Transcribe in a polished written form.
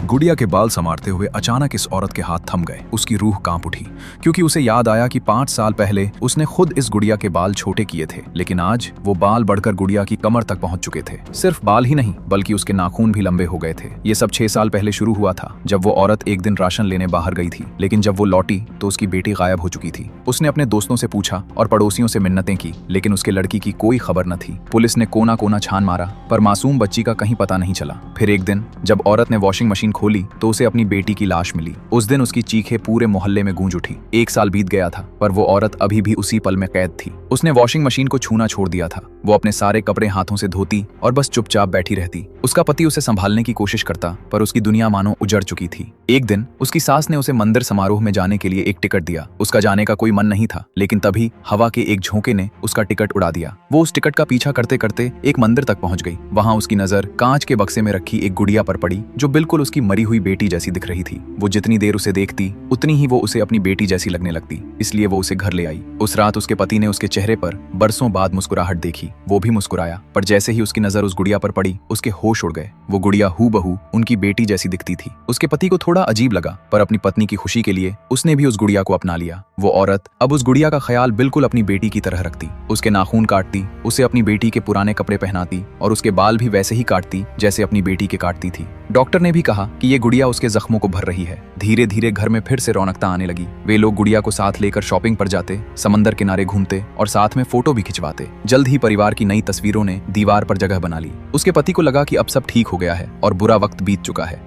गुड़िया के बाल संवारते हुए अचानक इस औरत के हाथ थम गए। उसकी रूह कांप उठी, क्योंकि उसे याद आया कि 5 साल पहले उसने खुद इस गुड़िया के बाल छोटे किए थे, लेकिन आज वो बाल बढ़कर गुड़िया की कमर तक पहुंच चुके थे। सिर्फ बाल ही नहीं, बल्कि उसके नाखून भी लंबे हो गए थे। ये सब 6 साल पहले शुरू हुआ था, जब वो औरत एक दिन राशन लेने बाहर गई थी, लेकिन जब वो लौटी तो उसकी बेटी गायब हो चुकी थी। उसने अपने दोस्तों से पूछा और पड़ोसियों से मिन्नतें की, लेकिन उसके लड़की की कोई खबर न थी। पुलिस ने कोना कोना छान मारा, पर मासूम बच्ची का कहीं पता नहीं चला। फिर एक दिन जब औरत ने वॉशिंग मशीन खोली तो उसे अपनी बेटी की लाश मिली। उस दिन उसकी चीखें पूरे मोहल्ले में गूंज उठी। 1 साल बीत गया था, पर वो औरत अभी भी उसी पल में कैद थी। उसने वॉशिंग मशीन को छूना छोड़ दिया था। वो अपने सारे कपड़े हाथों से धोती और बस चुपचाप बैठी रहती। उसका पति उसे संभालने की कोशिश करता, पर उसकी दुनिया मानो उजड़ चुकी थी। एक दिन उसकी सास ने उसे मंदिर समारोह में जाने के लिए एक टिकट दिया। उसका जाने का कोई मन नहीं था, लेकिन तभी हवा के एक झोंके ने उसका टिकट उड़ा दिया। वो उस टिकट का पीछा करते करते एक मंदिर तक पहुंच गई। वहां उसकी नजर कांच के बक्से में रखी एक गुड़िया पर पड़ी, जो बिल्कुल उसकी मरी हुई बेटी जैसी दिख रही थी। वो जितनी देर उसे देखती, उतनी ही वो उसे अपनी बेटी जैसी लगने लगती। इसलिए वो उसे घर ले आई। उस रात उसके पति ने उसके चेहरे पर बरसों बाद मुस्कुराहट देखी। वो भी मुस्कुराया, पर जैसे ही उसकी नजर उस गुड़िया पर पड़ी, उसके होश उड़ गए। वो गुड़िया हूबहू उनकी बेटी जैसी दिखती थी। उसके पति को थोड़ा अजीब लगा, पर अपनी पत्नी की खुशी के लिए उसने भी उस गुड़िया को अपना लिया। वो औरत अब उस गुड़िया का ख्याल बिल्कुल अपनी बेटी की तरह रखती। उसके नाखून काटती, उसे अपनी बेटी के पुराने कपड़े पहनाती और उसके बाल भी वैसे ही काटती जैसे अपनी बेटी के काटती थी। डॉक्टर ने भी कहा कि ये गुड़िया उसके जख्मों को भर रही है। धीरे धीरे घर में फिर से रौनकता आने लगी। वे लोग गुड़िया को साथ लेकर शॉपिंग पर जाते, समंदर किनारे घूमते और साथ में फोटो भी खिंचवाते। जल्द ही परिवार की नई तस्वीरों ने दीवार पर जगह बना ली। उसके पति को लगा कि अब सब ठीक हो गया है और बुरा वक्त बीत चुका है।